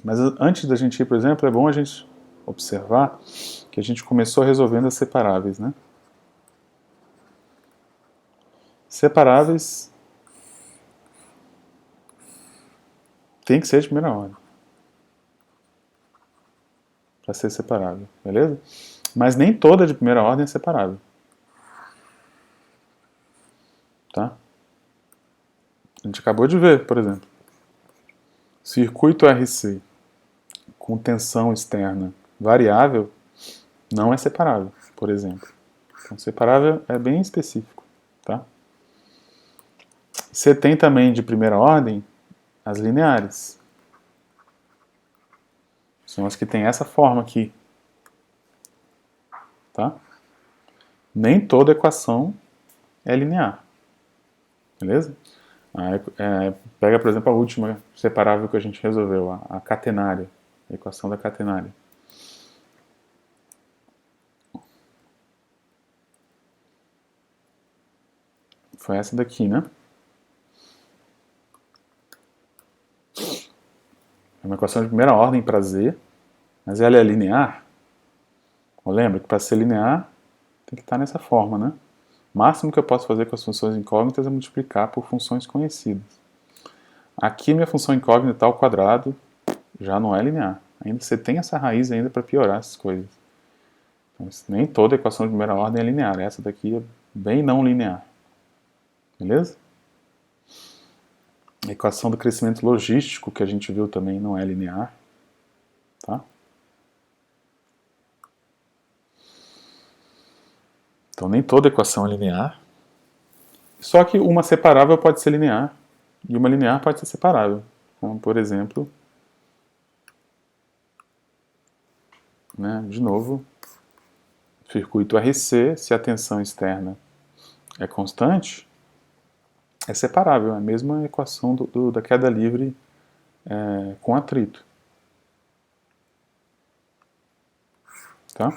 Mas antes da gente ir, por exemplo, é bom a gente observar que a gente começou resolvendo as separáveis, né? Separáveis tem que ser de primeira ordem para ser separável, beleza? Mas nem toda de primeira ordem é separável, tá? A gente acabou de ver, por exemplo, circuito RC com tensão externa variável não é separável, por exemplo. Então, separável é bem específico, tá? Você tem também de primeira ordem as lineares. São as que têm essa forma aqui, tá? Nem toda equação é linear, beleza? Pega, por exemplo, a última separável que a gente resolveu, a catenária, a equação da catenária. Foi essa daqui, né? É uma equação de primeira ordem para Z, mas ela é linear. Lembra que para ser linear tem que estar nessa forma, né? O máximo que eu posso fazer com as funções incógnitas é multiplicar por funções conhecidas. Aqui minha função incógnita ao quadrado já não é linear. Ainda você tem essa raiz ainda para piorar essas coisas. Então, nem toda equação de primeira ordem é linear. Essa daqui é bem não linear. Beleza? A equação do crescimento logístico que a gente viu também não é linear. Tá? Então nem toda equação é linear. Só que uma separável pode ser linear e uma linear pode ser separável. Como, por exemplo, né, de novo, circuito RC, se a tensão externa é constante, é separável. É a mesma equação da queda livre com atrito. Tá?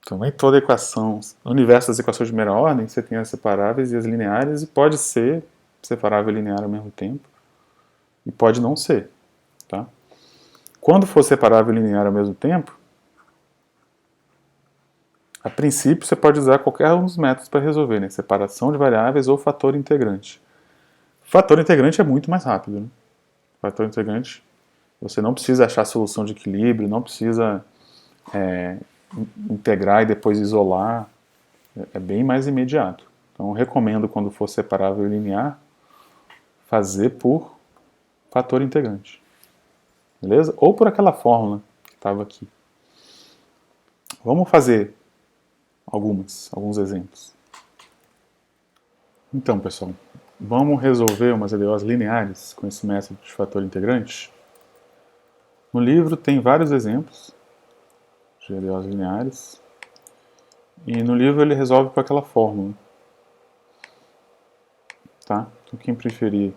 Então, nem toda equação, no universo das equações de primeira ordem, você tem as separáveis e as lineares, e pode ser separável e linear ao mesmo tempo, e pode não ser. Tá? Quando for separável e linear ao mesmo tempo, a princípio você pode usar qualquer um dos métodos para resolver, né? Separação de variáveis ou fator integrante. Fator integrante é muito mais rápido. Né? Fator integrante, você não precisa achar solução de equilíbrio, não precisa integrar e depois isolar. É bem mais imediato. Então, eu recomendo, quando for separável e linear, fazer por fator integrante. Beleza? Ou por aquela fórmula que estava aqui. Vamos fazer alguns exemplos. Então, pessoal, vamos resolver umas EDOs lineares com esse método de fator integrante. No livro tem vários exemplos de EDOs lineares. E no livro ele resolve com aquela fórmula. Tá? Então, quem preferir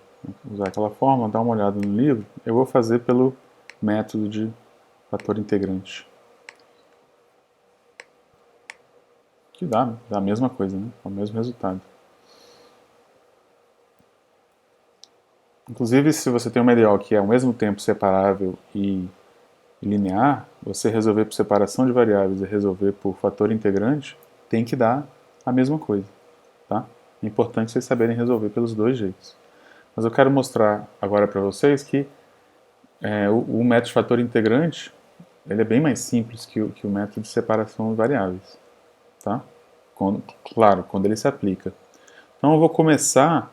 usar aquela fórmula, dá uma olhada no livro. Eu vou fazer pelo método de fator integrante. Que dá a mesma coisa, né? O mesmo resultado. Inclusive, se você tem uma EDO que é ao mesmo tempo separável e linear, você resolver por separação de variáveis e resolver por fator integrante, tem que dar a mesma coisa. Tá? É importante vocês saberem resolver pelos dois jeitos. Mas eu quero mostrar agora para vocês que o método de fator integrante ele é bem mais simples que o método de separação de variáveis. Tá? Claro, quando ele se aplica. Então eu vou começar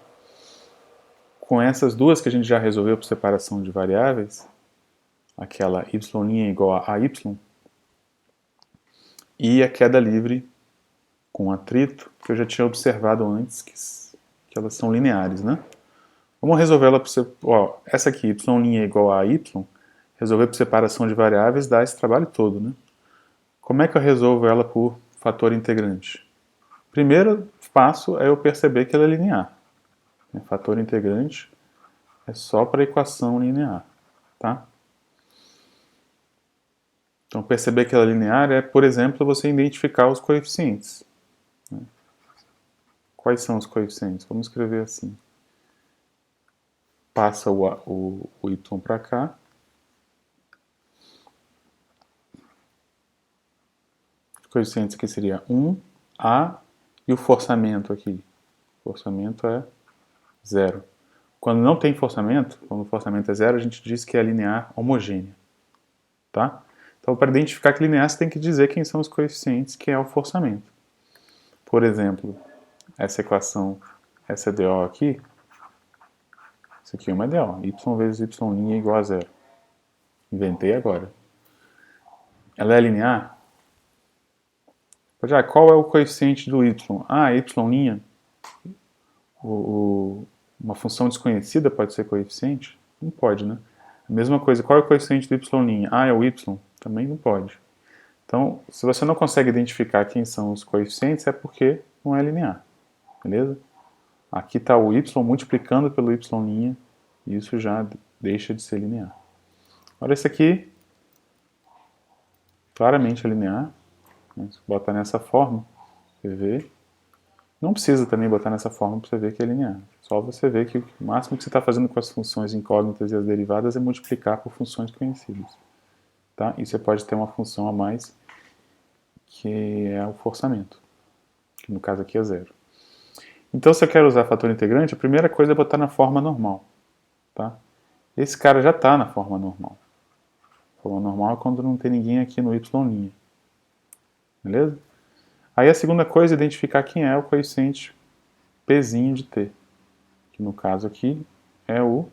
com essas duas que a gente já resolveu por separação de variáveis, aquela y' igual a y, e a queda livre com atrito, que eu já tinha observado antes que elas são lineares, né? Vamos resolver ela por essa aqui, y' igual a y, resolver por separação de variáveis dá esse trabalho todo, né? Como é que eu resolvo ela por fator integrante? Primeiro passo é eu perceber que ela é linear. Fator integrante é só para equação linear, tá? Então, perceber que ela é linear é, por exemplo, você identificar os coeficientes. Quais são os coeficientes? Vamos escrever assim. passa o y para cá. Os coeficientes aqui seria 1, a, e o forçamento aqui. O forçamento é 0. Quando não tem forçamento, quando o forçamento é 0, a gente diz que é linear homogênea. Tá? Então, para identificar que linear, você tem que dizer quem são os coeficientes, que é o forçamento. Por exemplo, essa equação, essa DO aqui, isso aqui é uma DO, y vezes y' é igual a 0. Inventei agora. Ela é linear? Já, qual é o coeficiente do y? Ah, y'. Uma função desconhecida pode ser coeficiente? Não pode, né? A mesma coisa, qual é o coeficiente do y'? Ah, é o y? Também não pode. Então, se você não consegue identificar quem são os coeficientes, é porque não é linear. Beleza? Aqui está o y multiplicando pelo y', e isso já deixa de ser linear. Agora esse aqui, claramente é linear. Se botar nessa forma, você vê. Não precisa também botar nessa forma para você ver que é linear. Só você ver que o máximo que você está fazendo com as funções incógnitas e as derivadas é multiplicar por funções conhecidas. Tá? E você pode ter uma função a mais, que é o forçamento, que no caso aqui é 0. Então, se eu quero usar fator integrante, a primeira coisa é botar na forma normal. Tá? Esse cara já está na forma normal. A forma normal é quando não tem ninguém aqui no y'. Beleza? Aí a segunda coisa é identificar quem é o coeficiente pzinho de t, que no caso aqui é o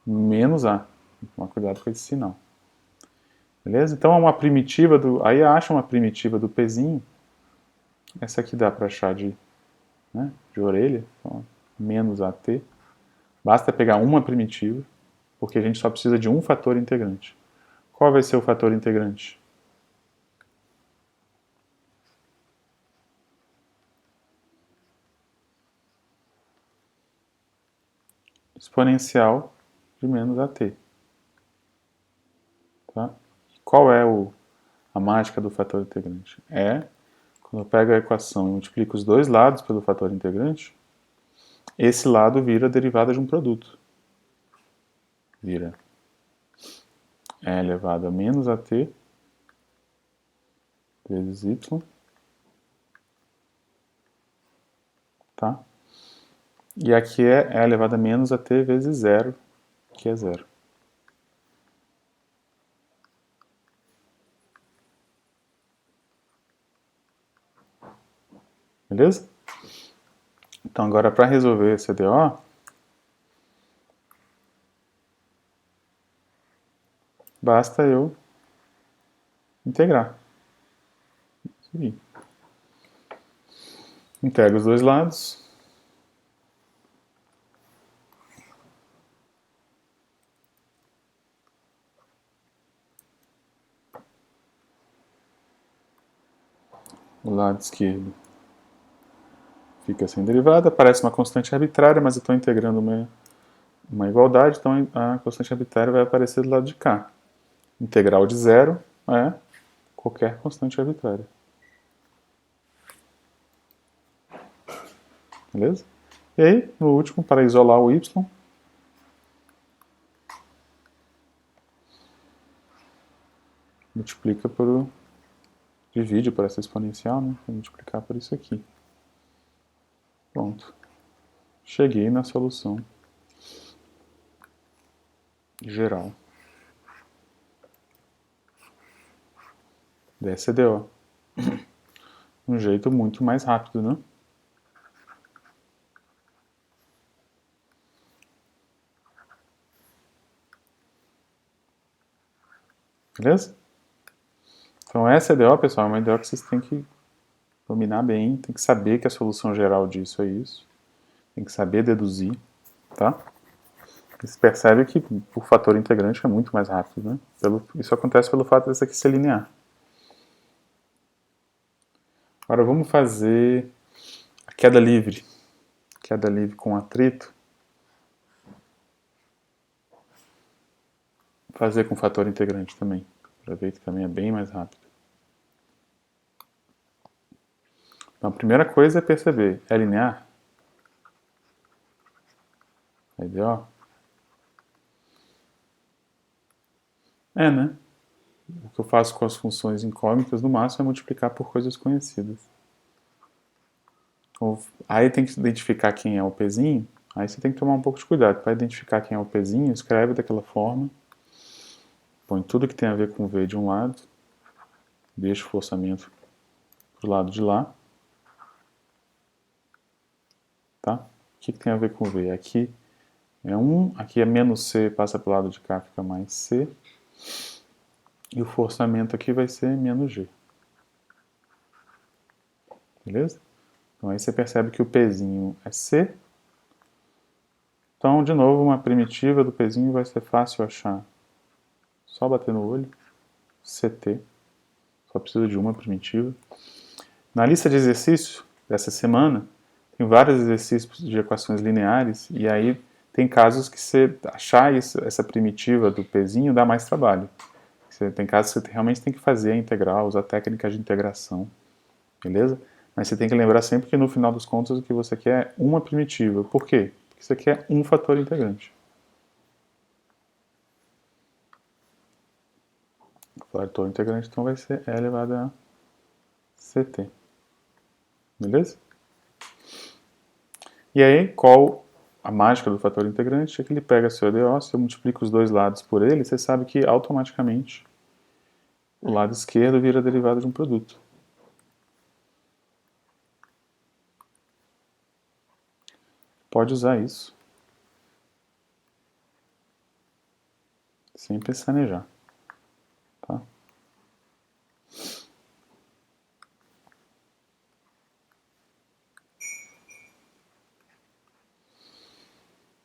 menos a. Toma cuidado com esse sinal. Beleza? Então é uma primitiva do. Aí acha uma primitiva do pzinho. Essa aqui dá para achar de orelha. Então, menos AT. Basta pegar uma primitiva, porque a gente só precisa de um fator integrante. Qual vai ser o fator integrante? Exponencial de menos AT. Tá? Qual é a mágica do fator integrante? Quando eu pego a equação e multiplico os dois lados pelo fator integrante, esse lado vira a derivada de um produto. Vira E elevado a menos AT vezes Y. Tá? E aqui é E elevado a menos AT vezes 0, que é 0. Beleza? Então agora para resolver esse DO, basta eu integrar. Seguir. Integro os dois lados. O lado esquerdo fica sem derivada, parece uma constante arbitrária, mas eu estou integrando uma igualdade, então a constante arbitrária vai aparecer do lado de cá. Integral de 0 é qualquer constante arbitrária. Beleza? E aí, no último, para isolar o y, multiplica divide por essa exponencial, né? Vou multiplicar por isso aqui. Pronto. Cheguei na solução geral dessa DO. Um jeito muito mais rápido, né? Beleza? Então essa DO, pessoal, é uma DO que vocês têm que dominar bem, tem que saber que a solução geral disso é isso, tem que saber deduzir, tá? E você percebe que por fator integrante é muito mais rápido, né? Isso acontece pelo fato desse aqui ser linear. Agora vamos fazer a queda livre. Queda livre com atrito. Fazer com fator integrante também, para ver que também é bem mais rápido. Então a primeira coisa é perceber, é linear? Aí, ó, Né? O que eu faço com as funções incógnitas, no máximo, é multiplicar por coisas conhecidas. Aí tem que identificar quem é o pezinho, aí você tem que tomar um pouco de cuidado. Para identificar quem é o pezinho, escreve daquela forma, põe tudo que tem a ver com V de um lado, deixa o forçamento pro lado de lá, tá? O que tem a ver com V? Aqui é 1, aqui é menos C, passa pro lado de cá, fica mais C, e o forçamento aqui vai ser menos G. Beleza? Então aí você percebe que o pezinho é C. Então, de novo, uma primitiva do pezinho vai ser fácil achar. Só bater no olho. CT. Só precisa de uma primitiva. Na lista de exercícios dessa semana, tem vários exercícios de equações lineares, e aí tem casos que você achar essa primitiva do pezinho dá mais trabalho. Tem casos que você realmente tem que fazer a integral, usar técnicas de integração, beleza? Mas você tem que lembrar sempre que no final dos contos o que você quer é uma primitiva. Por quê? Porque você quer um fator integrante. O fator integrante então vai ser E elevado a CT. Beleza? E aí, qual a mágica do fator integrante? É que ele pega seu EDO, se eu multiplico os dois lados por ele, você sabe que automaticamente o lado esquerdo vira a derivada de um produto. Pode usar isso sem pestanejar. Tá?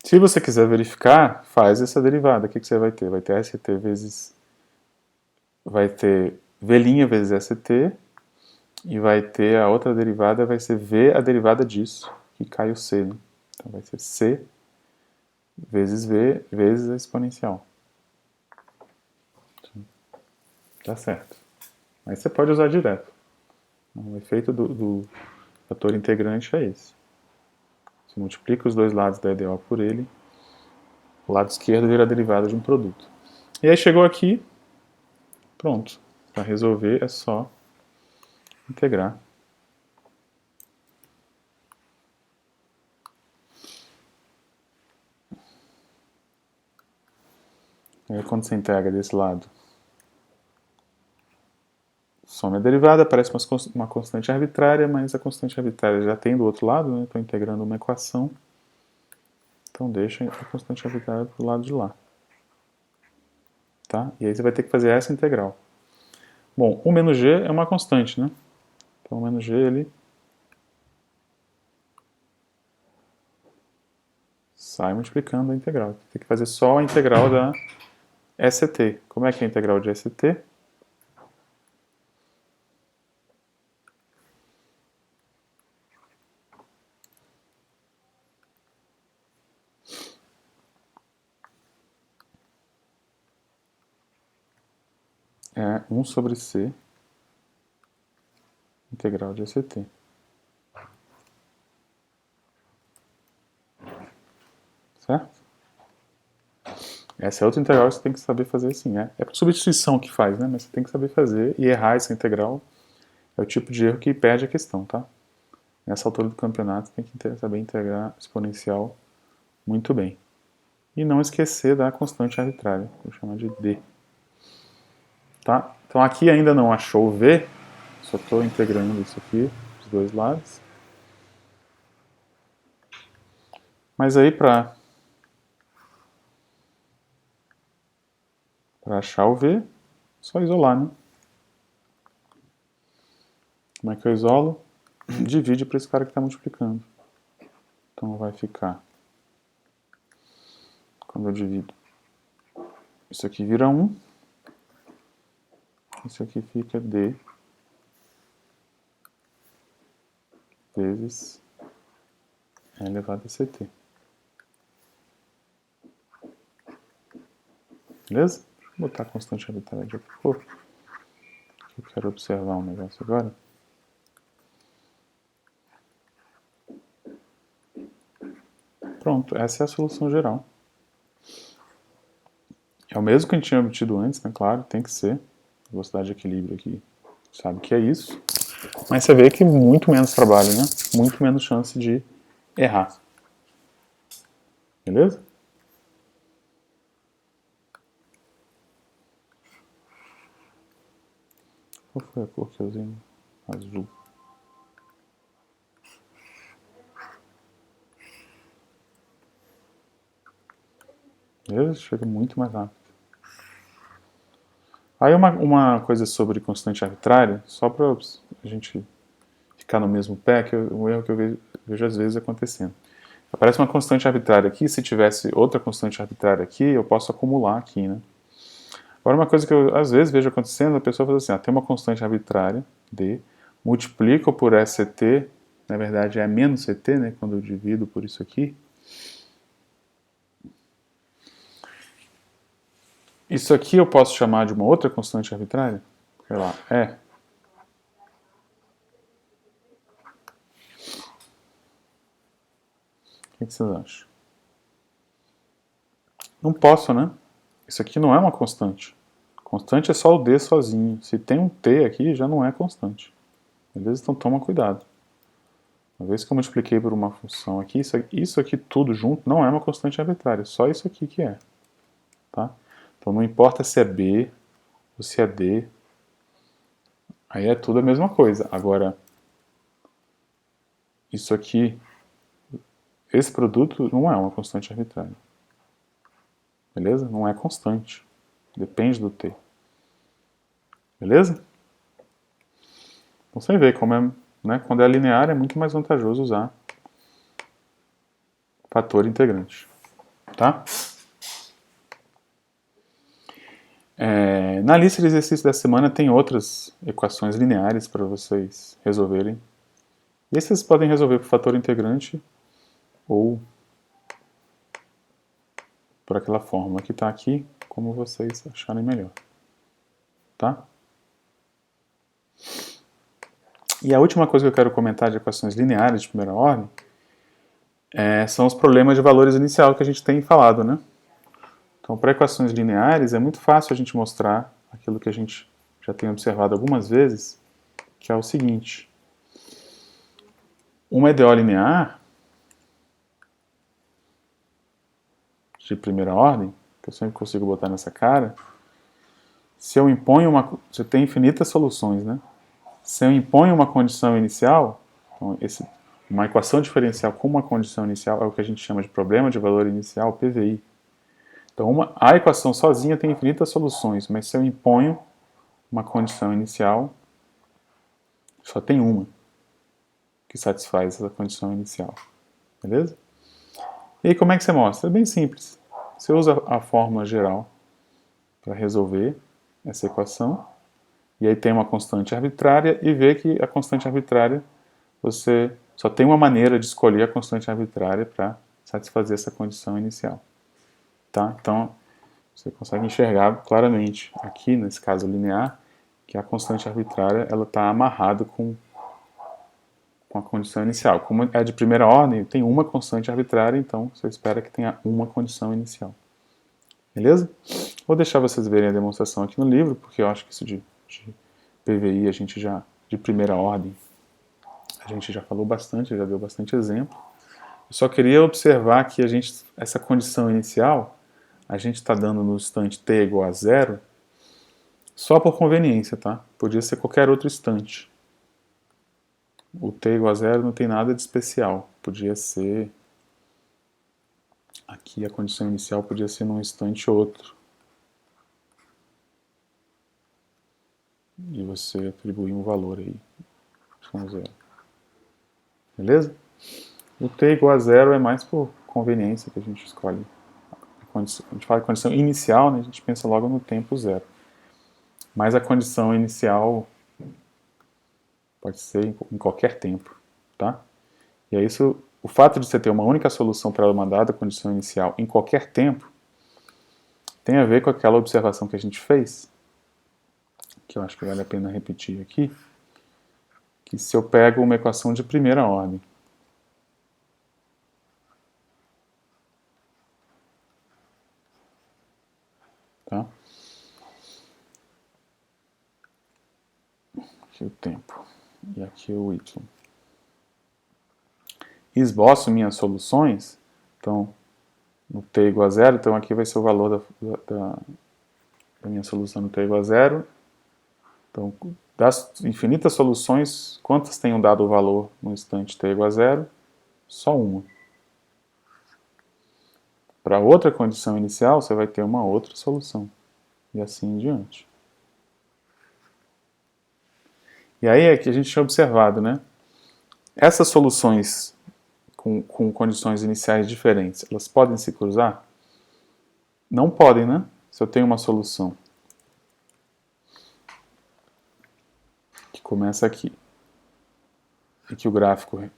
Se você quiser verificar, faz essa derivada. O que você vai ter? Vai ter ST vezes... Vai ter V' vezes ST, e vai ter a outra derivada, vai ser V a derivada disso, que cai o C. Né? Então vai ser C vezes V vezes a exponencial. Tá certo. Aí você pode usar direto. O efeito do fator integrante é esse. Você multiplica os dois lados da EDO por ele, o lado esquerdo vira a derivada de um produto. E aí chegou aqui, pronto. Para resolver é só integrar. Aí quando você integra desse lado, some a derivada, aparece uma constante arbitrária, mas a constante arbitrária já tem do outro lado, né? Estou integrando uma equação. Então deixa a constante arbitrária para o lado de lá. Tá? E aí você vai ter que fazer essa integral. Bom, o menos g é uma constante, né? Então o menos g ele sai multiplicando a integral. Tem que fazer só a integral da ST. Como é que é a integral de ST? É 1 sobre C integral de ST. Certo? Essa é outra integral que você tem que saber fazer assim. É por substituição que faz, né? Mas você tem que saber fazer e errar essa integral é o tipo de erro que perde a questão, tá? Nessa altura do campeonato tem que saber integrar exponencial muito bem. E não esquecer da constante arbitrária, vou chamar de D. Tá? Então aqui ainda não achou V, só estou integrando isso aqui, os dois lados. Mas aí para achar o V, só isolar, né? Como é que eu isolo? Divide para esse cara que está multiplicando. Então vai ficar, quando eu divido, isso aqui vira 1, isso aqui fica D vezes E elevado a CT. Beleza? Deixa eu botar a constante arbitrária de outra cor. Eu quero observar um negócio agora. Pronto, essa é a solução geral. É o mesmo que a gente tinha obtido antes, né? Claro, tem que ser. Velocidade de equilíbrio aqui, sabe que é isso. Mas você vê que muito menos trabalho, né? Muito menos chance de errar. Beleza? Qual foi a cor que eu usei? Azul. Beleza? Chega muito mais rápido. Aí uma coisa sobre constante arbitrária, só para a gente ficar no mesmo pé, que um erro que eu vejo às vezes acontecendo. Aparece uma constante arbitrária aqui, se tivesse outra constante arbitrária aqui, eu posso acumular aqui, né? Agora, uma coisa que eu às vezes vejo acontecendo, a pessoa fala assim, tem uma constante arbitrária, D, multiplico por SCT, na verdade é menos CT, né, quando eu divido por isso aqui. Isso aqui eu posso chamar de uma outra constante arbitrária? Sei lá, O que vocês acham? Não posso, né? Isso aqui não é uma constante. Constante é só o D sozinho. Se tem um T aqui, já não é constante. Beleza? Então toma cuidado. Uma vez que eu multipliquei por uma função aqui, isso aqui tudo junto não é uma constante arbitrária. Só isso aqui que é. Tá? Então não importa se é B ou se é D. Aí é tudo a mesma coisa. Agora, isso aqui, esse produto não é uma constante arbitrária. Beleza? Não é constante. Depende do T. Beleza? Então você vê como é, né, quando é linear é muito mais vantajoso usar fator integrante. Tá? Na lista de exercícios da semana tem outras equações lineares para vocês resolverem. E vocês podem resolver por fator integrante ou por aquela fórmula que está aqui, como vocês acharem melhor. Tá? E a última coisa que eu quero comentar de equações lineares de primeira ordem são os problemas de valores inicial que a gente tem falado, né? Então, para equações lineares, é muito fácil a gente mostrar aquilo que a gente já tem observado algumas vezes, que é o seguinte. Uma EDO linear de primeira ordem, que eu sempre consigo botar nessa cara, se eu imponho você tem infinitas soluções, né? Se eu imponho uma condição inicial, então uma equação diferencial com uma condição inicial é o que a gente chama de problema de valor inicial, PVI. Então, a equação sozinha tem infinitas soluções, mas se eu imponho uma condição inicial, só tem uma que satisfaz essa condição inicial. Beleza? E aí, como é que você mostra? É bem simples. Você usa a fórmula geral para resolver essa equação, e aí tem uma constante arbitrária, e vê que a constante arbitrária, você só tem uma maneira de escolher a constante arbitrária para satisfazer essa condição inicial. Tá? Então, você consegue enxergar claramente aqui, nesse caso linear, que a constante arbitrária está amarrada com a condição inicial. Como é de primeira ordem, tem uma constante arbitrária, então você espera que tenha uma condição inicial. Beleza? Vou deixar vocês verem a demonstração aqui no livro, porque eu acho que isso de PVI a gente já, de primeira ordem, a gente já falou bastante, já deu bastante exemplo. Eu só queria observar que essa condição inicial, a gente está dando no instante t igual a zero, só por conveniência, tá? Podia ser qualquer outro instante. O t igual a zero não tem nada de especial. Podia ser... Aqui a condição inicial podia ser num instante outro. E você atribuir um valor aí. Com zero. Beleza? O t igual a zero é mais por conveniência que a gente escolhe. A gente fala de condição inicial, né? A gente pensa logo no tempo zero. Mas a condição inicial pode ser em qualquer tempo, tá? E é isso, o fato de você ter uma única solução para uma dada condição inicial em qualquer tempo tem a ver com aquela observação que a gente fez, que eu acho que vale a pena repetir aqui, que se eu pego uma equação de primeira ordem Tá? Aqui o tempo. E aqui o y. Esboço minhas soluções. Então, no t igual a zero, então aqui vai ser o valor da minha solução no t igual a zero. Então, das infinitas soluções, quantas tenham dado o valor no instante t igual a zero? Só uma. Para outra condição inicial, você vai ter uma outra solução. E assim em diante. E aí é que a gente tinha observado, né? Essas soluções com condições iniciais diferentes, elas podem se cruzar? Não podem, né? Se eu tenho uma solução que começa aqui e que o gráfico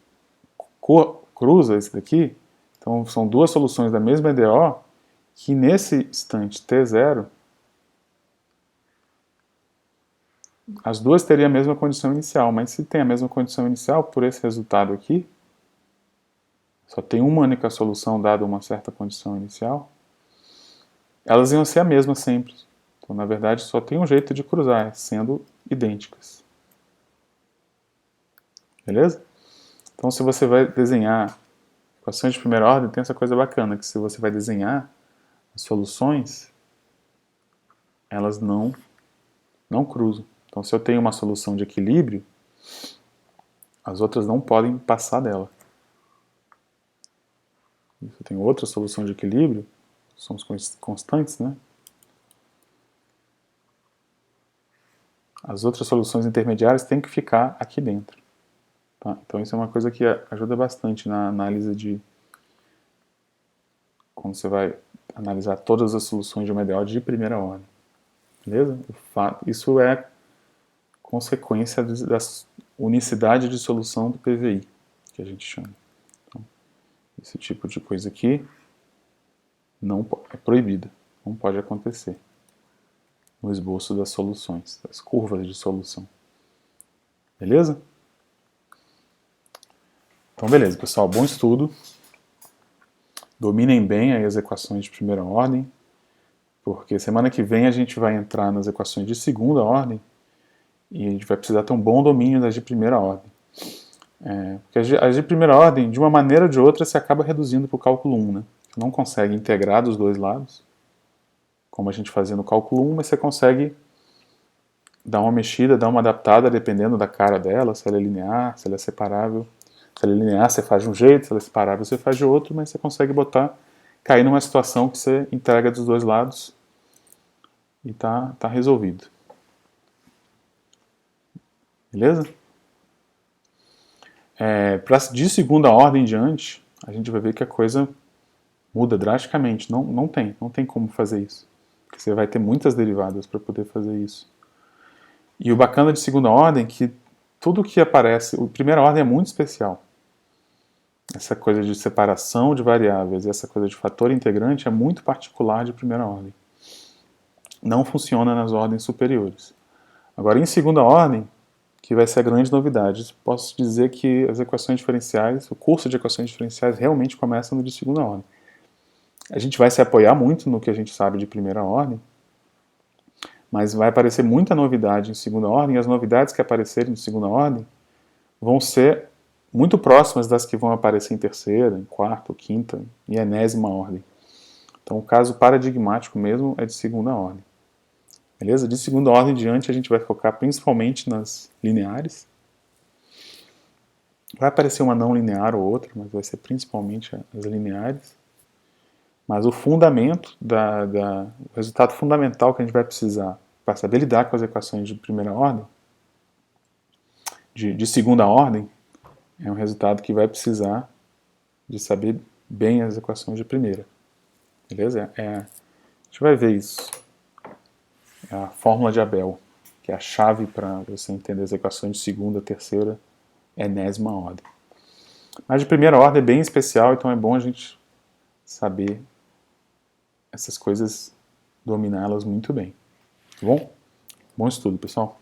cruza esse daqui, então são duas soluções da mesma EDO que nesse instante t0 as duas teriam a mesma condição inicial, mas se tem a mesma condição inicial, por esse resultado aqui, só tem uma única solução dada uma certa condição inicial, elas iam ser a mesma sempre. Então, na verdade, só tem um jeito de cruzar, sendo idênticas. Beleza? Então, se você vai desenhar equações de primeira ordem, tem essa coisa bacana, que se você vai desenhar as soluções, elas não cruzam. Então, se eu tenho uma solução de equilíbrio, as outras não podem passar dela. Se eu tenho outra solução de equilíbrio, são os constantes, né? As outras soluções intermediárias têm que ficar aqui dentro. Tá? Então isso é uma coisa que ajuda bastante na análise de... quando você vai analisar todas as soluções de uma EDO de primeira ordem. Beleza? Isso é consequência da unicidade de solução do PVI, que a gente chama. Então, esse tipo de coisa aqui é proibida, não pode acontecer no esboço das soluções, das curvas de solução. Beleza? Então, beleza, pessoal. Bom estudo. Dominem bem aí as equações de primeira ordem, porque semana que vem a gente vai entrar nas equações de segunda ordem e a gente vai precisar ter um bom domínio das de primeira ordem. Porque as de primeira ordem, de uma maneira ou de outra, se acaba reduzindo para o cálculo 1, né? Você não consegue integrar dos dois lados, como a gente fazia no cálculo 1, mas você consegue dar uma mexida, dar uma adaptada, dependendo da cara dela, se ela é linear, se ela é separável. Se ela é linear, você faz de um jeito, se ela é separável, você faz de outro, mas você consegue cair numa situação que você entrega dos dois lados e tá resolvido. Beleza? De segunda ordem em diante, a gente vai ver que a coisa muda drasticamente. Não tem como fazer isso. Porque você vai ter muitas derivadas para poder fazer isso. E o bacana de segunda ordem é que tudo que aparece... A primeira ordem é muito especial. Essa coisa de separação de variáveis, essa coisa de fator integrante é muito particular de primeira ordem. Não funciona nas ordens superiores. Agora, em segunda ordem, que vai ser a grande novidade, posso dizer que as equações diferenciais, o curso de equações diferenciais realmente começa no de segunda ordem. A gente vai se apoiar muito no que a gente sabe de primeira ordem, mas vai aparecer muita novidade em segunda ordem, e as novidades que aparecerem em segunda ordem vão ser muito próximas das que vão aparecer em terceira, em quarta, quinta e enésima ordem. Então o caso paradigmático mesmo é de segunda ordem. Beleza? De segunda ordem em diante a gente vai focar principalmente nas lineares. Vai aparecer uma não linear ou outra, mas vai ser principalmente as lineares. Mas o fundamento, o resultado fundamental que a gente vai precisar para saber lidar com as equações de primeira ordem, de segunda ordem, é um resultado que vai precisar de saber bem as equações de primeira. Beleza? A gente vai ver isso. É a fórmula de Abel, que é a chave para você entender as equações de segunda, terceira, enésima ordem. Mas de primeira ordem é bem especial, então é bom a gente saber essas coisas, dominá-las muito bem. Tá bom? Bom estudo, pessoal.